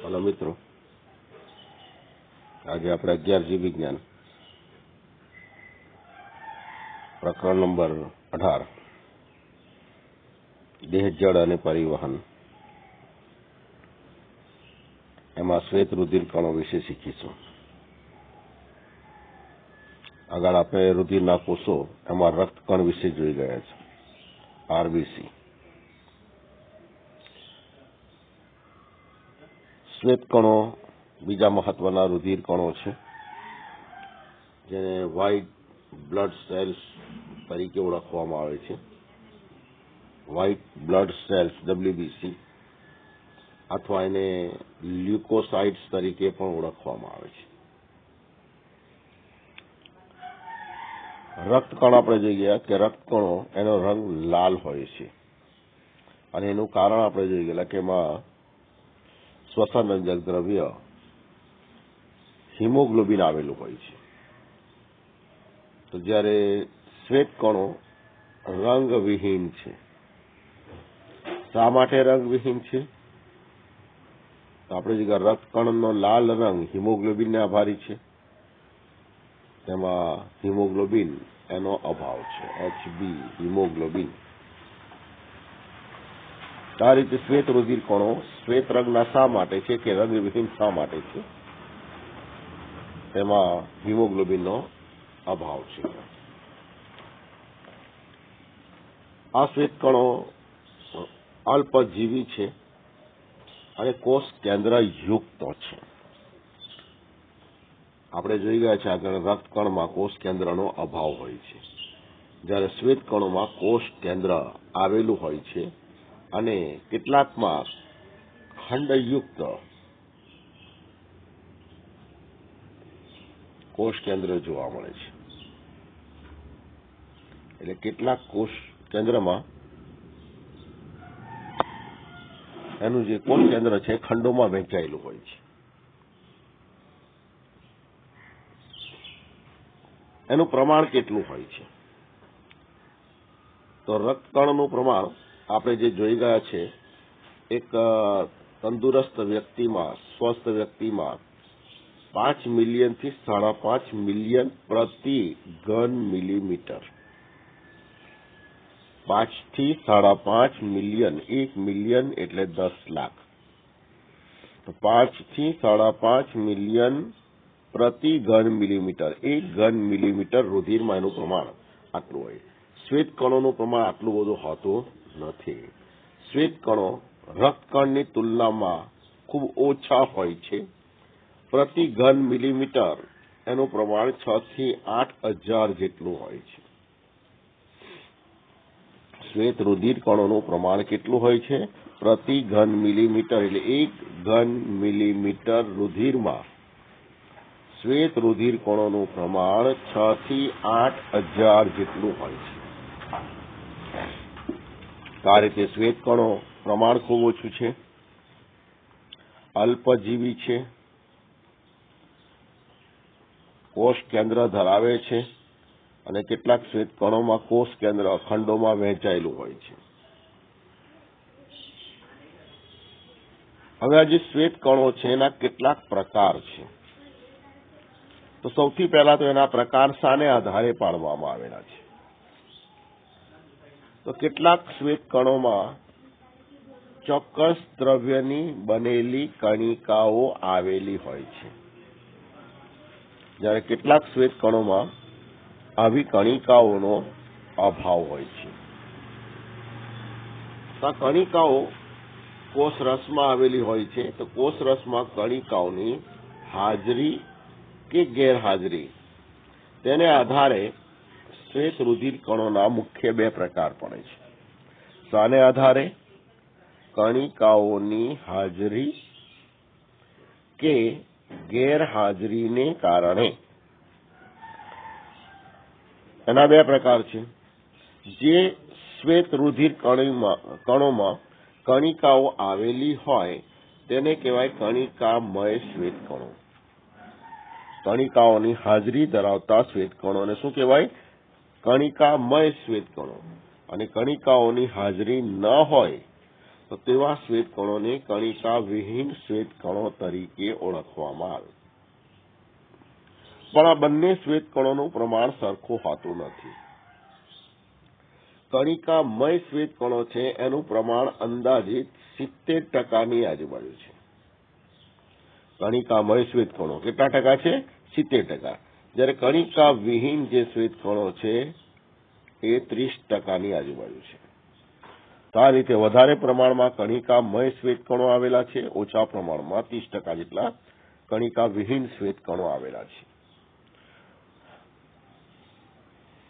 Hello मित्रों, आज आप 11 जीव विज्ञान प्रकरण नंबर 18 देह जड़ અને પરિવહન એમાં શ્વેત રુધિર કણો વિશે શીખીશું। આગળ આપણે રુધિરના કોષો એમાં રક્તકણ વિશે જોઈ ગયા છે, આરબીસી। શ્વેત કણો બીજા મહત્વના રુધિર કણો છે, જેને વ્હાઇટ બ્લડ સેલ્સ તરીકે ઓળખવામાં આવે છે। વ્હાઇટ બ્લડ સેલ્સ WBC અથવા એને લ્યુકોસાઇટ્સ તરીકે પણ ઓળખવામાં આવે છે। રક્તકણ આપણે જોઈ ગયા કે રક્તકણો એનો રંગ લાલ હોય છે અને એનું કારણ આપણે જોઈ ગયેલા કે એમાં શ્વસનરંજક દ્રવ્ય હિમોગ્લોબિન આવેલું હોય છે। તો જ્યારે શ્વેત કણો રંગવિહીન છે। શા માટે રંગવિહીન છે? તો આપણે જે રક્તકણનો લાલ રંગ હિમોગ્લોબિનને આભારી છે, તેમાં હિમોગ્લોબિન એનો અભાવ છે, HB હિમોગ્લોબિન। આ રીતે શ્વેત રુધિર કણો શ્વેત રંગના શા માટે છે કે રંગવિહીન શા માટે છે? તેમાં હિમોગ્લોબિનનો અભાવ છે। આ શ્વેત કણો અલ્પજીવી છે અને કોષ કેન્દ્ર યુક્ત છે। આપણે જોઈ ગયા છે આગળ રક્તકણમાં કોષ કેન્દ્રનો અભાવ હોય છે, જ્યારે શ્વેત કણોમાં કોષ કેન્દ્ર આવેલું હોય છે અને કેટલાકમાં ખંડયુક્ત કોષ કેન્દ્ર જોવા મળે છે। એટલે કેટલાક કોષ કેન્દ્રમાં એનું જે કોષ કેન્દ્ર છે ખંડોમાં વહેંચાયેલું હોય છે। એનું પ્રમાણ કેટલું હોય છે? તો રક્તકણનું પ્રમાણ આપણે જે જોઈ ગયા છે, એક તંદુરસ્ત વ્યક્તિમાં, સ્વસ્થ વ્યક્તિમાં 5 મિલિયનથી 5.5 મિલિયન પ્રતિ ઘન મિલીમીટર, 5 થી 5.5 મિલિયન, 1 મિલિયન એટલે 10 લાખ, તો 5 થી 5.5 મિલિયન પ્રતિ ઘન મિલીમીટર, 1 ઘન મિલીમીટર રુધિરમાં એનું પ્રમાણ આટલું હોય। શ્વેત કણોનું પ્રમાણ આટલું બધું હોતું નથી। શ્વેત કણો રક્તકણની તુલનામાં ખૂબ ઓછા હોય છે। પ્રતિ ઘન મિલીમીટર એનું પ્રમાણ 6 થી 8,000 જેટલું હોય છે। શ્વેત રુધિર કણોનું પ્રમાણ કેટલું હોય છે? પ્રતિ ઘન મિલીમીટર એટલે 1 ઘન મિલીમીટર રુધિરમાં શ્વેત રુધિર કણોનું પ્રમાણ 6 થી 8,000 જેટલું હોય છે। આ રીતે શ્વેત કણો પ્રમાણ ખૂબ ઓછું છે, અલ્પજીવી છે, કોષ કેન્દ્ર ધરાવે છે અને કેટલાક શ્વેત કણોમાં કોષ કેન્દ્ર ખંડોમાં વહેંચાયેલું હોય છે। હવે આ જે શ્વેત કણો છે એના કેટલાક પ્રકાર છે। તો સૌથી પહેલા તો એના પ્રકાર શાને આધારે પાડવામાં આવેલા છે? તો કેટલાક શ્વેત કણોમાં ચોક્કસ દ્રવ્યની બનેલી કણિકાઓ આવેલી હોય છે, જ્યારે કેટલાક શ્વેત કણોમાં આવી કણિકાઓનો અભાવ હોય છે। આ કણિકાઓ કોષ રસમાં આવેલી હોય છે। તો કોષ રસમાં કણિકાઓની હાજરી કે ગેરહાજરી તેને આધારે શ્વેત રુધિર કણોના મુખ્ય 2 પ્રકાર પડે છે। શાને આધારે? કણિકાઓની હાજરી કે ગેરહાજરીને કારણે। એના 2 પ્રકાર છે। જે શ્વેત રુધિર કણોમાં કણિકાઓ આવેલી હોય તેને કહેવાય કણિકામય શ્વેત કણો। કણિકાઓની હાજરી ધરાવતા શ્વેત કણોને શું કહેવાય? કણિકામય શ્વેત કણો। અને કણિકાઓની હાજરી ન હોય તો તેવા શ્વેત કણોને કણિકા વિહીન શ્વેત કણો તરીકે ઓળખવામાં આવે. પણ આ બંને શ્વેત કણોનું પ્રમાણ સરખું હોતું નથી. કણિકામય શ્વેત કણો છે એનું પ્રમાણ અંદાજિત 70% આજુબાજુ છે. કણિકામય શ્વેત કણો કેટલા ટકા છે? 70%. જ્યારે કણિકા વિહીન જે શ્વેત કણો છે એ 30% આજુબાજુ છે. તો આ રીતે વધારે પ્રમાણમાં કણિકામય શ્વેત કણો આવેલા છે, ઓછા પ્રમાણમાં 30% જેટલા કણિકા વિહીન શ્વેત કણો આવેલા છે.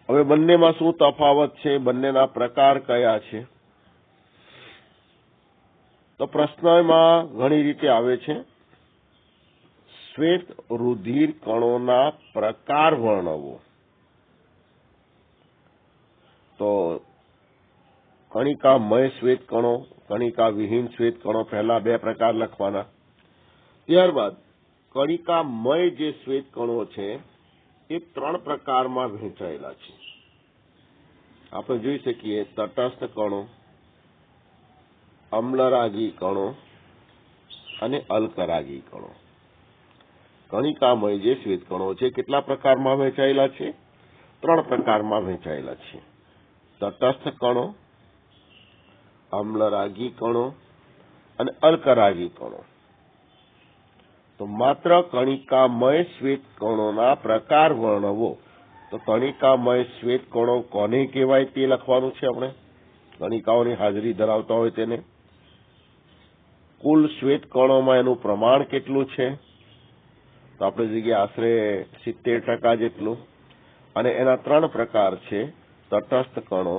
હવે બંનેમાં શું તફાવત છે, બંનેના પ્રકાર કયા છે? તો પ્રશ્નમાં ઘણી રીતે આવે છે. શ્વેત રુધિર કણોના પ્રકાર વર્ણવો. તો કણિકામય શ્વેત કણો, કણિકા વિહીન શ્વેત કણો, પહેલા 2 પ્રકાર લખવાના. ત્યારબાદ કણિકામય જે શ્વેત કણો છે એ 3 પ્રકારમાં વહેંચાયેલા છે. આપણે જોઈ શકીએ તટસ્થ કણો, અમ્લરાગી કણો અને અલ્કરાગી કણો. કણિકામય જે શ્વેત કણો છે કેટલા પ્રકારમાં વહેંચાયેલા છે? 3 પ્રકારમાં વહેંચાયેલા છે. તટસ્થ કણો, અમ્લરાગી કણો અને અલ્કરાગી કણો. તો માત્ર કણિકામય શ્વેત કણોના પ્રકાર વર્ણવો. તો કણિકામય શ્વેત કણો કોને કહેવાય તે લખવાનું છે આપણે. કણિકાઓની હાજરી ધરાવતા હોય તેને. કુલ શ્વેત કણોમાં એનું પ્રમાણ કેટલું છે? તો આપણે જગ્યાએ આશરે 70% જેટલું. અને એના 3 પ્રકાર છે: તટસ્થ કણો,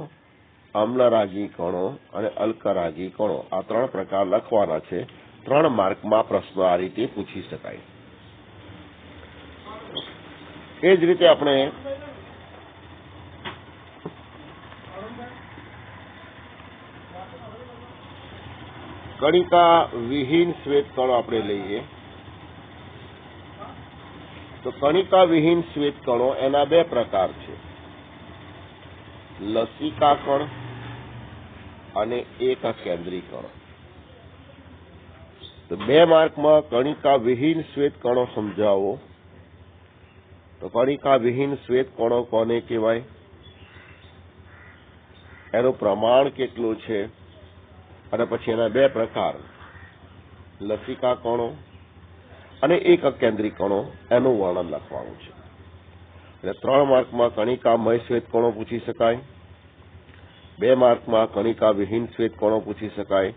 અમ્લરાગી કણો અને અલ્કરાગી કણો. આ 3 પ્રકાર લખવાના છે. 3 માર્કમાં પ્રશ્ન આ રીતે પૂછી શકાય. એ જ રીતે આપણે કણિકા વિહીન શ્વેત કણો આપણે લઈએ. તો કણિકા વિહીન શ્વેત કણો એના 2 પ્રકાર છે: લસિકા કણ અને એકકેન્દ્રી કણો. તો 2 માર્કમાં કણિકા વિહીન શ્વેત કણો સમજાવો. તો કણિકા વિહીન શ્વેત કણો કોને કહેવાય, એનું પ્રમાણ કેટલું છે, અને પછી એના 2 પ્રકાર લસિકા કણો અને એકકેન્દ્રી કણો એનું વર્ણન લખવાનું છે. એટલે 3 માર્કમાં કણિકામય શ્વેત કણો પૂછી શકાય, 2 માર્કમાં કણિકા વિહીન શ્વેત કણો પૂછી શકાય,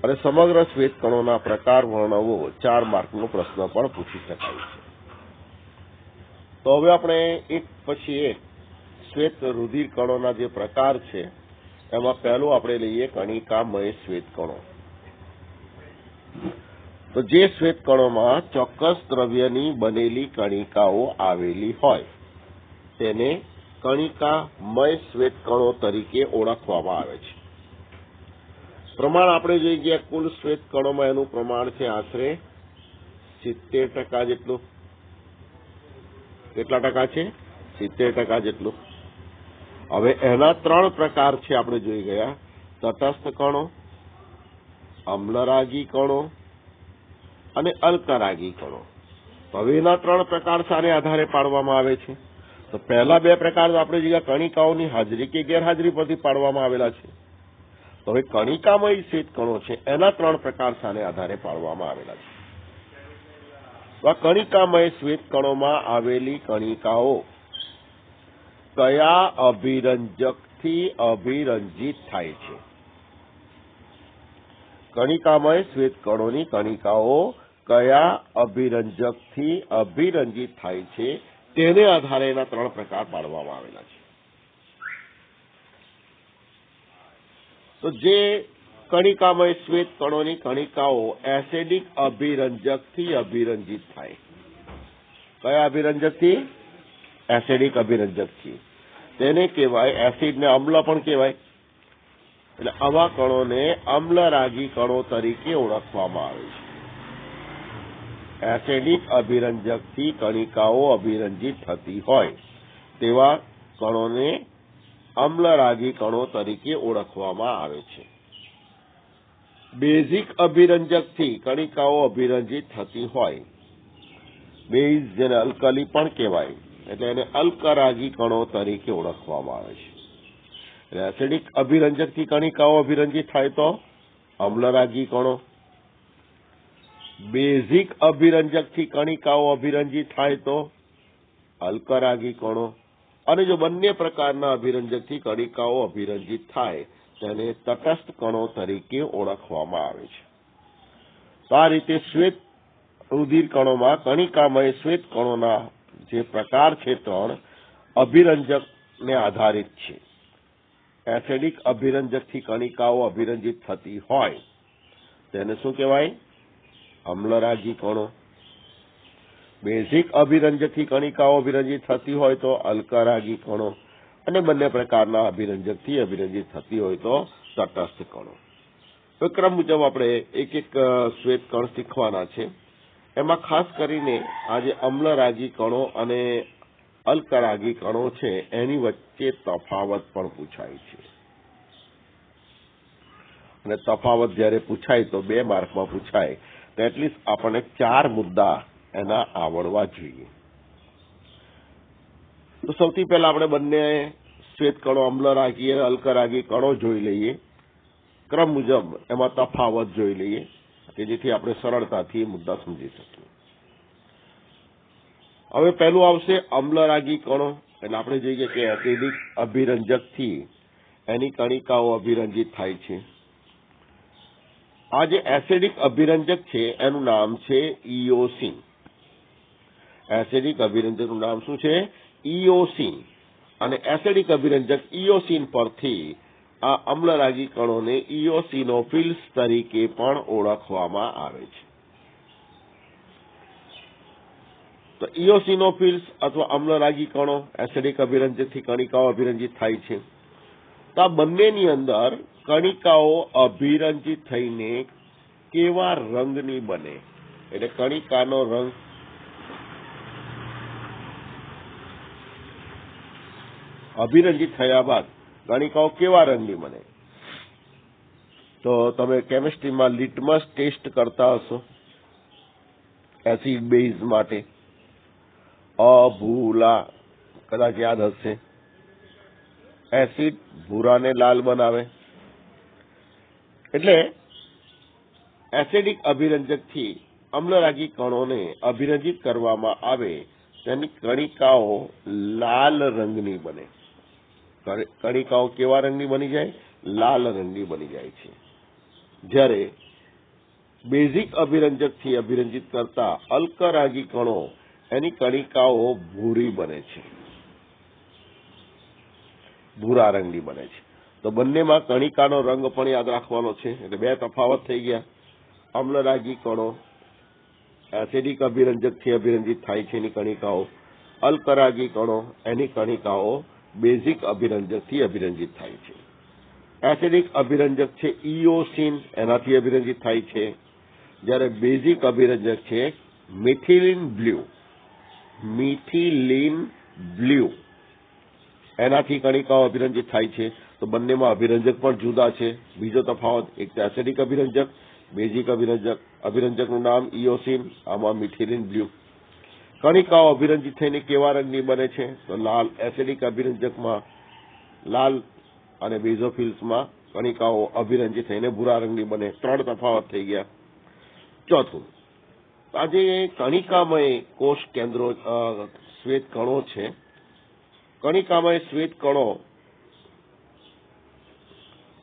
અને સમગ્ર શ્વેત કણોના પ્રકાર વર્ણવો 4 માર્કનો પ્રશ્ન પણ પૂછી શકાય છે. તો હવે આપણે એક પછી એક શ્વેત રુધિર કણોના જે પ્રકાર છે એમાં પહેલું આપણે લઈએ કણિકામય શ્વેત કણો. તો જે શ્વેત કણોમાં ચોક્કસ દ્રવ્યની બનેલી કણિકાઓ આવેલી હોય તેને કણિકામય શ્વેત કણો તરીકે ઓળખવામાં આવે છે. પ્રમાણ આપણે જોઈ ગયા, કુલ શ્વેત કણોમાં એનું પ્રમાણ છે આશરે 70% જેટલું. કેટલા ટકા છે? 70% જેટલું. હવે એના 3 પ્રકાર છે આપણે જોઈ ગયા: તટસ્થ કણો, અમ્લરાગી કણો અને અલ્કરાગી કણો. હવે એના 3 પ્રકાર સાને આધારે પાડવામાં આવે છે? તો પહેલા 2 પ્રકાર આપણે જોઈ ગયા કણિકાઓની હાજરી કે ગેરહાજરી પરથી પાડવામાં આવેલા છે. તો હવે કણિકામય શ્વેત કણો છે એના 3 પ્રકાર સાને આધારે પાડવામાં આવેલા છે. તો આ કણિકામય શ્વેત કણોમાં આવેલી કણિકાઓ કયા અભિરંજકથી અભિરંજિત થાય છે? કણિકામય શ્વેત કણોની કણિકાઓ કયા અભિરંજકથી અભિરંજિત થાય છે તેને આધારે એના 3 પ્રકાર પાડવામાં આવેલા છે. તો જે કણિકામય શ્વેત કણોની કણિકાઓ એસિડિક અભિરંજકથી અભિરંજિત થાય. કયા અભિરંજકથી? એસિડિક અભિરંજકથી. તેને કહેવાય, એસિડને અમ્લ પણ કહેવાય. એટલે આવા કણોને અમ્લરાગી કણો તરીકે ઓળખવામાં આવે છે. એસિડિક અભિરંજકથી કણિકાઓ અભિરંજિત થતી હોય તેવા કણોને અમ્લરાગી કણો તરીકે ઓળખવામાં આવે છે. બેઝિક અભિરંજકથી કણિકાઓ અભિરંજિત થતી હોય, બેઝ જેને અલ્કલી પણ કહેવાય, એટલે એને અલ્કરાગી કણો તરીકે ઓળખવામાં આવે છે. એટલે એસિડિક અભિરંજકથી કણિકાઓ અભિરંજિત થાય તો અમ્લરાગી કણો, બેઝિક અભિરંજકથી કણિકાઓ અભિરંજિત થાય તો અલ્કરાગી કણો, અને જો બંને પ્રકારના અભિરંજકથી કણિકાઓ અભિરંજિત થાય તેને તટસ્થ કણો તરીકે ઓળખવામાં આવે છે. તો આ રીતે શ્વેત રુધિર કણોમાં કણિકામય શ્વેત કણોના જે પ્રકાર છે ત્રણ અભિરંજકને આધારિત છે. એસિડિક અભિરંજકથી કણિકાઓ અભિરંજિત થતી હોય તેને શું કહેવાય? અમ્લરાગી કણો. બેઝિક અભિરંજકથી કણિકાઓ અભિરંજિત થતી હોય તો અલ્કરાગી કણો, અને બંને પ્રકારના અભિરંજકથી અભિરંજિત થતી હોય તો તટસ્થ કણો. તો ક્રમ મુજબ આપણે એક એક શ્વેત કણ શીખવાના છે. એમાં ખાસ કરીને આ જે અમ્લરાગી કણો અને અલ્કરાગી કણો છે એની વચ્ચે તફાવત પણ પૂછાય છે. અને તફાવત જ્યારે પૂછાય તો 2 માર્કમાં પૂછાય તો એટલીસ્ટ આપણને 4 મુદ્દા એના આવડવા જોઈએ. તો સૌથી પહેલા આપણે બંને શ્વેત કણો અમ્લરાગી અને અલ્કરાગી કણો જોઈ લઈએ. ક્રમ મુજબ એમાં તફાવત જોઈ લઈએ કે જેથી આપણે સરળતાથી મુદ્દા સમજી શકીએ. હવે પહેલું આવશે અમ્લરાગી કણો. એટલે આપણે જોઈએ કે એસિડિક અભિરંજકથી એની કણિકાઓ અભિરંજિત થાય છે. આ જે એસિડિક અભિરંજક છે એનું નામ છે ઇઓસિન. એસિડિક અભિરંજકનું નામ શું છે? ઇઓસિન. અને એસિડિક અભિરંજક ઇઓસિન પરથી આ અમ્લરાગી કણોને ઇઓસિનોફિલ્સ તરીકે પણ ઓળખવામાં આવે છે. તો ઇઓસિનોફિલ્સ અથવા અમ્લરાગી કણો એસિડિક અભિરંજકથી કણિકાઓ અભિરંજિત થાય છે. તો આ બંનેની અંદર કણિકાઓ અભિરંજિત થઈને કેવા રંગની બને? એટલે કણિકાનો રંગ અભિરંજિત થયા બાદ કણિકાઓ કેવા રંગની બને? તો તમે કેમિસ્ટ્રીમાં લિટમસ ટેસ્ટ કરતા હશો એસિડ બેઝ માટે. ભૂરા કદાચ યાદ હશે. એસિડ ભૂરાને લાલ બનાવે. એટલે એસિડિક અભિરંજકથી અમ્લરાગી કણોને અભિરંજિત કરવામાં આવે તેની કણિકાઓ લાલ રંગની બને. કણિકાઓ કેવા રંગની બની જાય? લાલ રંગની બની જાય છે. જ્યારે બેઝિક અભિરંજકથી અભિરંજિત કરતા અલ્કરાગી કણો એની કણિકાઓ ભૂરી બને છે, ભૂરા રંગની બને છે. તો બંનેમાં કણિકાનો રંગ પણ યાદ રાખવાનો છે. એટલે 2 તફાવત થઈ ગયા. અમ્લરાગી કણો એસિડિક અભિરંજકથી અભિરંજિત થાય છે એની કણિકાઓ, અલ્કરાગી કણો એની કણિકાઓ બેઝિક અભિરંજકથી અભિરંજિત થાય છે. એસિડિક અભિરંજક છે ઇઓસિન, એનાથી અભિરંજિત થાય છે. જ્યારે બેઝિક અભિરંજક છે મિથિલિન બ્લુ, એનાથી કણિકાઓ અભિરંજિત થાય છે. તો બંનેમાં અભિરંજક પણ જુદા છે. બીજો તફાવત, એક તો એસિડિક અભિરંજક, બેઝિક અભિરંજક. અભિરંજકનું નામ ઇઓસિન, આમાં મિથિલિન બ્લુ. કણિકાઓ અભિરંજિત થઈને કેવા રંગની બને છે? તો લાલ. એસિડિક અભિરંજકમાં લાલ અને બેઝોફિલ્સમાં કણિકાઓ અભિરંજિત થઈને ભૂરા રંગની બને. 3 તફાવત થઈ ગયા. ચોથું, આજે કણિકામય કોષ કેન્દ્રો શ્વેત કણો છે. કણિકામય શ્વેત કણો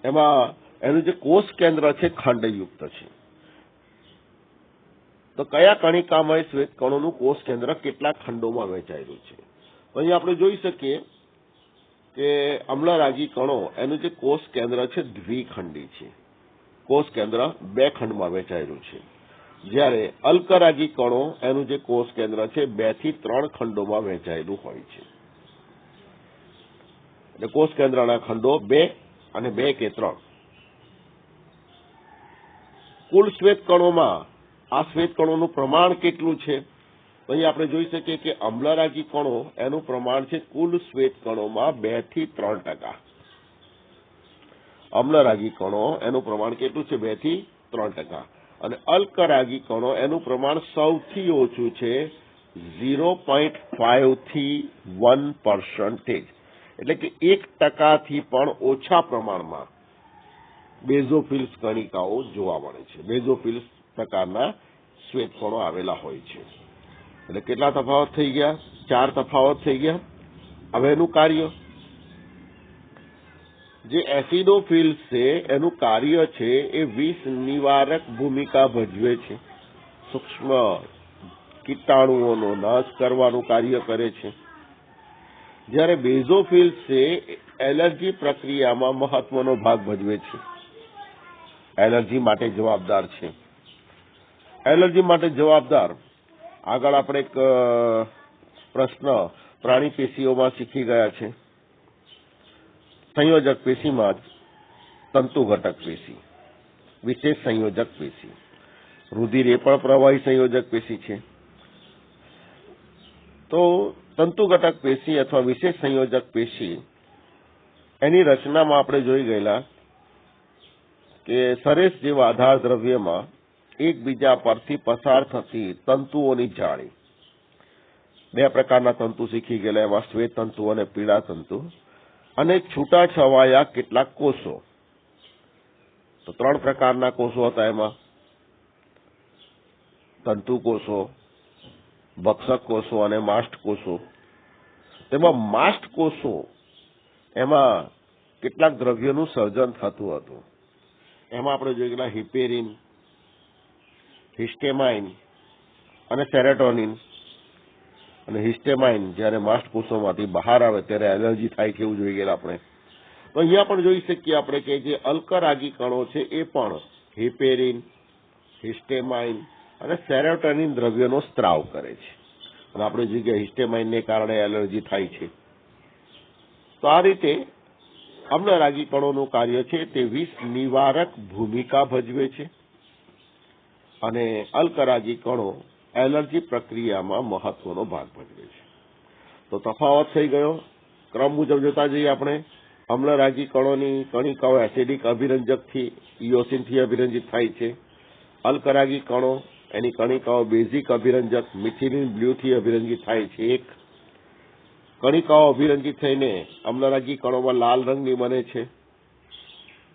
એમાં એનું જે કોષ કેન્દ્ર છે ખંડયુક્ત છે. તો કયા કણિકામય શ્વેત કણોનું કોષ કેન્દ્ર કેટલા ખંડોમાં વહેંચાયેલું છે? તો અહીં આપણે જોઈ શકીએ કે અમ્લરાગી કણો એનું જે કોષ કેન્દ્ર છે દ્વિખંડી છે. કોષ કેન્દ્ર 2 ખંડમાં વહેંચાયેલું છે. જ્યારે અલ્કરાગી કણો એનું જે કોષ કેન્દ્ર છે 2 થી 3 ખંડોમાં વહેંચાયેલું હોય છે. એટલે કોષ કેન્દ્રના ખંડો 2 અને 2 કે 3. કુલ શ્વેત કણોમાં આ શ્વેત કણોનું પ્રમાણ કેટલું છે? તો અહીં આપણે જોઈ શકીએ કે અમ્લરાગી કણો એનું પ્રમાણ છે કુલ શ્વેત કણોમાં 2 થી 3%. અમ્લરાગી કણો એનું પ્રમાણ કેટલું છે? 2 થી 3%. અને અલ્કરાગી કણો એનું પ્રમાણ સૌથી ઓછું છે 0.5 થી 1%. એટલે કે 1%થી પણ ઓછા પ્રમાણમાં બેઝોફિલ્સ કણિકાઓ જોવા મળે છે. બેઝોફિલ્સ પ્રકારના શ્વેતકણો આવેલા હોય છે. એટલે કેટલા તફાવત થઈ ગયા? 4 તફાવત થઈ ગયા. હવે એનું કાર્ય, જે એસિડોફિલ્સ છે એનું કાર્ય છે એ વિષ નિવારક ભૂમિકા ભજવે છે. સૂક્ષ્મ કીટાણુઓનો નાશ કરવાનું કાર્ય કરે છે. જ્યારે બેઝોફિલ્સ છે એલર્જી પ્રક્રિયામાં મહત્વનો ભાગ ભજવે છે. એલર્જી માટે જવાબદાર છે. એલર્જી માટે જવાબદાર આગળ આપણે એક પ્રશ્ન પ્રાણી પેશીઓમાં શીખી ગયા છે. સંયોજક પેશીમાં જ તંતુ ઘટક પેશી, વિશેષ સંયોજક પેશી. રુધિર એ પણ પ્રવાહી સંયોજક પેશી છે. તો તંતુ ઘટક પેશી અથવા વિશેષ સંયોજક પેશી એની રચનામાં આપણે જોઈ ગયેલા કે સરેશ જેવા આધાર દ્રવ્યમાં એકબીજા પરથી પસાર થતી તંતુઓની જાળી. 2 પ્રકારના તંતુ શીખી ગયેલા, એમાં શ્વેત તંતુ અને પીળા તંતુ, અને છૂટા છવાયા કેટલાક કોષો. તો 3 પ્રકારના કોષો હતા એમાં: તંતુ કોષો, ભક્ષક કોષો અને માસ્ટ કોષો. તેમાં માસ્ટ કોષો એમાં કેટલાક દ્રવ્યોનું સર્જન થતું હતું. એમાં આપણે જોઈ ગયેલા હિપેરિન, હિસ્ટેમાઇન અને સેરોટોનિન. અને હિસ્ટેમાઇન જ્યારે માસ્ટ કોષોમાંથી બહાર આવે ત્યારે એલર્જી થાય છે એવું જોઈ ગયેલા આપણે. તો અહીંયા પણ જોઈ શકીએ આપણે કે જે અલ્કરાગી કણો છે એ પણ હિપેરિન, હિસ્ટેમાઇન અને સેરોટોનિન દ્રવ્યનો સ્ત્રાવ કરે છે. અને આપણે જોઈ ગયા હિસ્ટેમાઇનને કારણે એલર્જી થાય છે. તો આ રીતે અમ્લરાગી કણોનું કાર્ય છે તે વિષ નિવારક ભૂમિકા ભજવે છે. અને અલ્કરાગી કણો એલર્જી પ્રક્રિયામાં મહત્વનો ભાગ ભજવે છે. તો તફાવત થઈ ગયો. ક્રમ મુજબ જોતા જઈએ આપણે. અમ્લરાગી કણોની કણિકાઓ એસિડિક અભિરંજકથી ઇઓસિનથી અભિરંજિત થાય છે. અલ્કરાગી કણો એની કણિકાઓ બેઝિક અભિરંજક મિથિલિન બ્લ્યુથી અભિરંજિત થાય છે. એક કણિકાઓ અભિરંજિત થઈને અમ્લરાગી કણોમાં લાલ રંગની બને છે.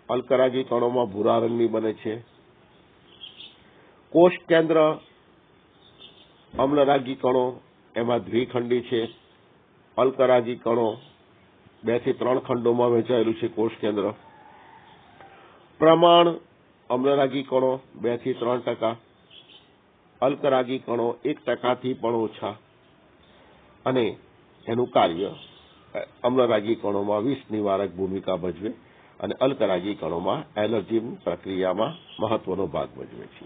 અલ્કરાગી કણોમાં ભૂરા રંગની બને છે. કોષ કેન્દ્ર અમ્લરાગી કણો એમાં દ્વિખંડી છે. અલ્કરાગી કણો 2 થી 3 ખંડોમાં વહેંચાયેલું છે કોષ કેન્દ્ર. પ્રમાણ અમ્લરાગી કણો 2 થી 3%, અલ્કરાગી કણો 1%થી પણ ઓછા. અને એનું કાર્ય અમ્લરાગી કણોમાં વિષ નિવારક ભૂમિકા ભજવે અને અલ્કરાગી કણોમાં એલર્જી પ્રક્રિયામાં મહત્વનો ભાગ ભજવે છે.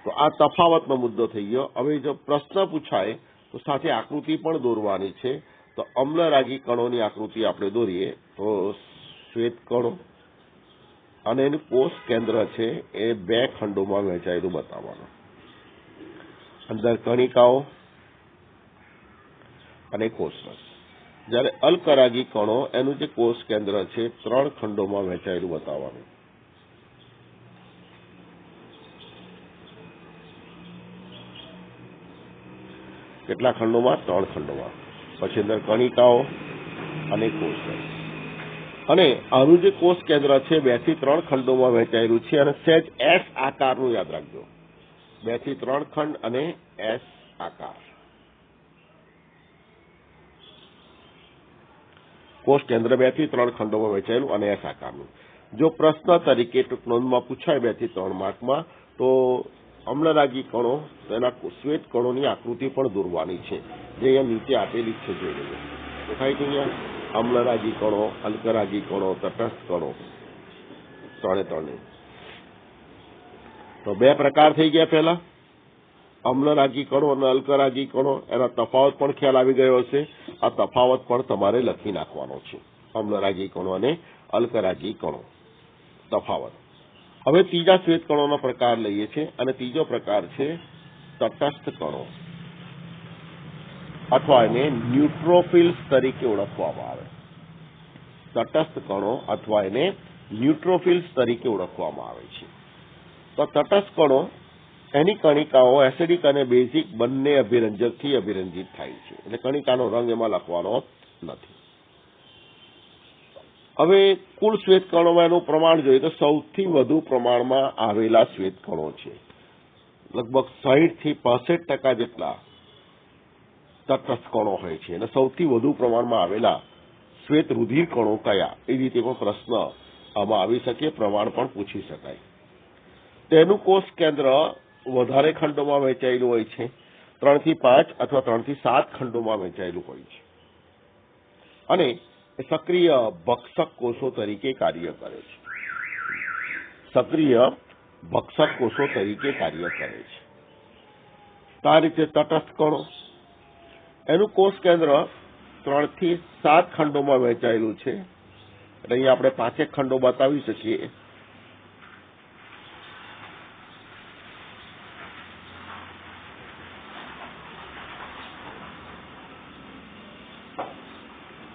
તો આ તફાવતનો મુદ્દો થઈ ગયો. હવે જો પ્રશ્ન પૂછાય તો સાથે આકૃતિ પણ દોરવાની છે. તો અમ્લરાગી કણોની આકૃતિ આપણે દોરીએ તો શ્વેત કણો અને એનું કોષ કેન્દ્ર છે એ 2 ખંડોમાં વહેંચાયેલું બતાવવાનું. અંદર કણિકાઓ અને કોષરસ. જ્યારે અલ્કરાગી કણો એનું જે કોષ કેન્દ્ર છે 3 ખંડોમાં વહેંચાયેલું બતાવવાનું. કેટલા ખંડોમાં? 3 ખંડોમાં. પછી અંદર કણિકાઓ અને કોષરસ. અને આનું જે કોષ કેન્દ્ર છે 2 થી 3 ખંડોમાં વહેંચાયેલું છે અને સહેજ એસ આકારનું યાદ રાખજો. 2 થી 3 ખંડ અને એસ આકાર. કોષ કેન્દ્ર 2 થી 3 ખંડોમાં વહેંચાયેલું અને એસ આકારનું. જો પ્રશ્ન તરીકે ટૂંક નોંધમાં પૂછાય 2 થી 3 માર્કમાં તો અમ્લરાગી કણો તેના શ્વેત કણોની આકૃતિ પણ દોરવાની છે, જે અહીંયા નીચે આપેલી છે. જોઈ લઈએ દેખાય છે અહીંયા અમ્લરાગી કણો, અલ્કરાગી કણો, તટસ્થ કણો, 3 તો 2 પ્રકાર થઈ ગયા. પહેલા અમ્લરાગી કણો અને અલ્કરાગી કણો, એના તફાવત પણ ખ્યાલ આવી ગયો હશે. આ તફાવત પણ તમારે લખી નાખવાનો છે. અમ્લરાગી કણો અને અલ્કરાગી કણો તફાવત. હવે ત્રીજા શ્વેત કણોનો પ્રકાર લઈએ છીએ અને ત્રીજો પ્રકાર છે તટસ્થ કણો અથવા એને ન્યુટ્રોફિલ્સ તરીકે ઓળખવામાં આવે. તટસ્થ કણો અથવા એને ન્યુટ્રોફિલ્સ તરીકે ઓળખવામાં આવે છે. તો તટસ્થ કણો એની કણિકાઓ એસિડિક અને બેઝિક બંને અભિરંજકથી અભિરંજિત થાય છે, એટલે કણિકાનો રંગ એમાં લખવાનો નથી. હવે કુલ શ્વેત કણોમાં એનું પ્રમાણ જોઈએ તો સૌથી વધુ પ્રમાણમાં આવેલા શ્વેત કણો છે, લગભગ 60 થી 65% જેટલા તટસ્થ કણો હોય છે, અને સૌથી વધુ પ્રમાણમાં આવેલા શ્વેત રુધિર કણો કયા, એ રીતે પણ પ્રશ્ન આમાં આવી શકે, પ્રમાણ પણ પૂછી શકાય. તેનું કોષ કેન્દ્ર વધારે ખંડોમાં વહેંચાયેલું હોય છે, 3 થી 5 અથવા 3 થી 7 ખંડોમાં વહેંચાયેલું હોય છે, અને સક્રિય ભક્ષક કોષો તરીકે કાર્ય કરે છે. સક્રિય ભક્ષક કોષો તરીકે કાર્ય કરે છે. તો આ રીતે તટસ્થ કણો એનું કોષ કેન્દ્ર 3 થી 7 ખંડોમાં વહેંચાયેલું છે, એટલે અહીંયા આપણે 5 ખંડો બતાવી શકીએ.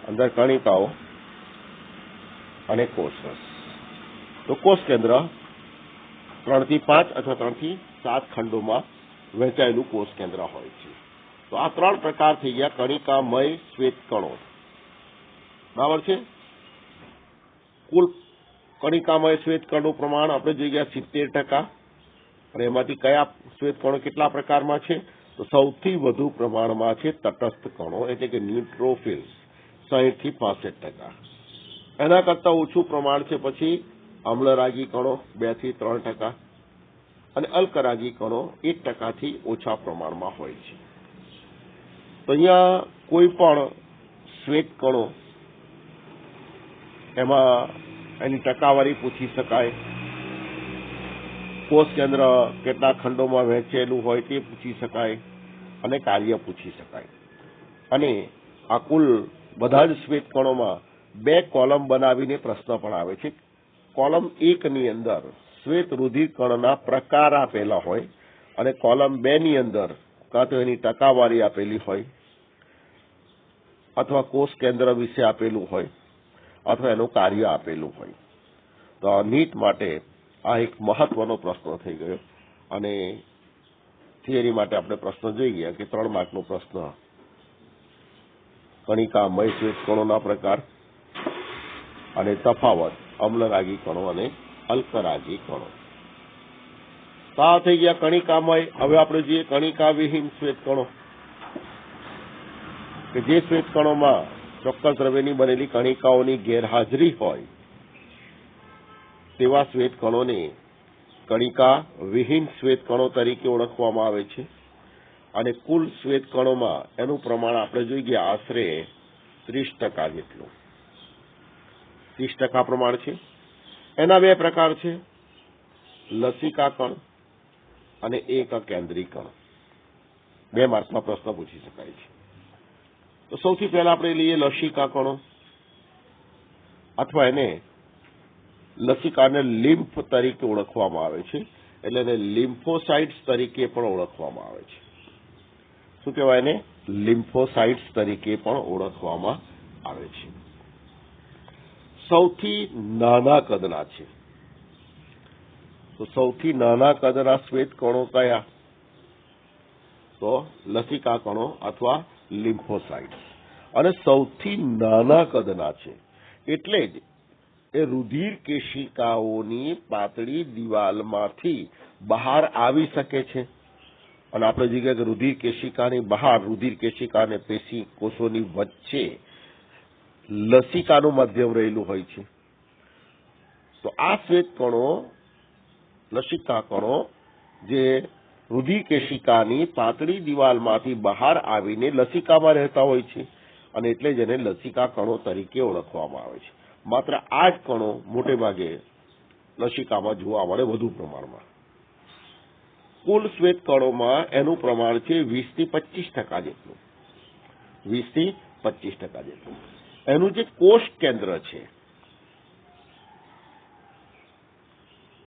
અંદર કણિકાઓ અને કોષ. તો કોષ કેન્દ્ર 3 થી 5 અથવા 3 થી 7 ખંડોમાં વહેંચાયેલું કોષ કેન્દ્ર હોય છે. તો આ 3 પ્રકાર થઈ ગયા કણિકામય શ્વેત કણો. બરાબર છે. કુલ કણિકામય શ્વેત કણોનું પ્રમાણ આપણે જોઈ ગયા 70%, અને એમાંથી કયા શ્વેત કણો કેટલા પ્રકારમાં છે, તો સૌથી વધુ પ્રમાણમાં છે તટસ્થ કણો, એટલે કે ન્યુટ્રોફિલ્સ, 60 થી 65%. એના કરતા ઓછું પ્રમાણ છે પછી અમ્લરાગી કણો 2 થી 3%, અને અલ્કરાગી કણો 1% થી ઓછા પ્રમાણમાં હોય છે. તો અહીંયા કોઈ પણ શ્વેત કણો એમાં એની ટકાવારી પૂછી શકાય, કોષ કેન્દ્ર કેટલા ખંડોમાં વહેંચેલું હોય તે પૂછી શકાય, અને કાર્ય પૂછી શકાય. અને આ કુલ બધા જ શ્વેત કણોમાં 2 કોલમ બનાવીને પ્રશ્ન પણ આવે છે. કોલમ 1 ની અંદર શ્વેત રુધિર કણના પ્રકાર આપેલા હોય, અને કોલમ 2 ની અંદર કાં તો એની ટકાવારી આપેલી હોય, અથવા કોષ કેન્દ્ર વિશે આપેલું હોય, અથવા એનું કાર્ય આપેલું હોય. તો નીટ માટે આ એક મહત્વનો પ્રશ્ન થઈ ગયો, અને થિયરી માટે આપણે પ્રશ્ન જોઈ ગયા કે 3 માર્કનો પ્રશ્ન, કણિકામય શ્વેત કણોના પ્રકાર અને તફાવત અમ્લરાગી કણો અને અલ્કરાગી કણો. તો આ થઈ ગયા કણિકામય. હવે આપણે જોઈએ કણિકા વિહીન શ્વેત કણો, કે જે શ્વેત કણોમાં ચોક્કસ દ્રવ્યની બનેલી કણિકાઓની ગેરહાજરી હોય તેવા શ્વેત કણોને કણિકા વિહીન શ્વેત કણો તરીકે ઓળખવામાં આવે છે. અને કુલ શ્વેત કણોમાં એનું પ્રમાણ આપણે જોઈ ગયા આશરે 30% જેટલું, 30% પ્રમાણ છે. એના 2 પ્રકાર છે, લસિકા કણ અને એકકેન્દ્રી કણ. 2 માર્કમાં પ્રશ્ન પૂછી શકાય છે. તો સૌથી પહેલા આપણે લઈએ લસિકા કણો, અથવા એને લસિકાને લિમ્ફ તરીકે ઓળખવામાં આવે છે, એટલે એને લિમ્ફોસાઇટ્સ તરીકે પણ ઓળખવામાં આવે છે. શું કહેવાય એને? લિમ્ફોસાઇટ્સ તરીકે પણ ઓળખવામાં આવે છે. સૌથી નાના કદના છે. તો સૌથી નાના કદના શ્વેત કણો કયા? તો લસિકા કણો અથવા લિમ્ફોસાઇટ્સ. અને સૌથી નાના કદના છે, એટલે જ એ રુધિર કેશિકાઓની પાતળી દિવાલમાંથી બહાર આવી શકે છે. અને આપણે જે કહ્યું કે રુધિર કેશિકાની બહાર, રુધિર કેશિકા અને પેશી કોષોની વચ્ચે લસિકાનું માધ્યમ રહેલું હોય છે. તો આ શ્વેત કણો, લસિકા કણો, જે રુધિર કેશિકાની પાતળી દિવાલમાંથી બહાર આવીને લસિકામાં રહેતા હોય છે, અને એટલે જ એને લસિકા કણો તરીકે ઓળખવામાં આવે છે. માત્ર આ જ કણો મોટે ભાગે લસિકામાં જોવા મળે વધુ પ્રમાણમાં. કુલ શ્વેત કણોમાં એનું પ્રમાણ છે 20 થી 25% જેટલું, 20 થી 25% જેટલું. એનું જે કોષ કેન્દ્ર છે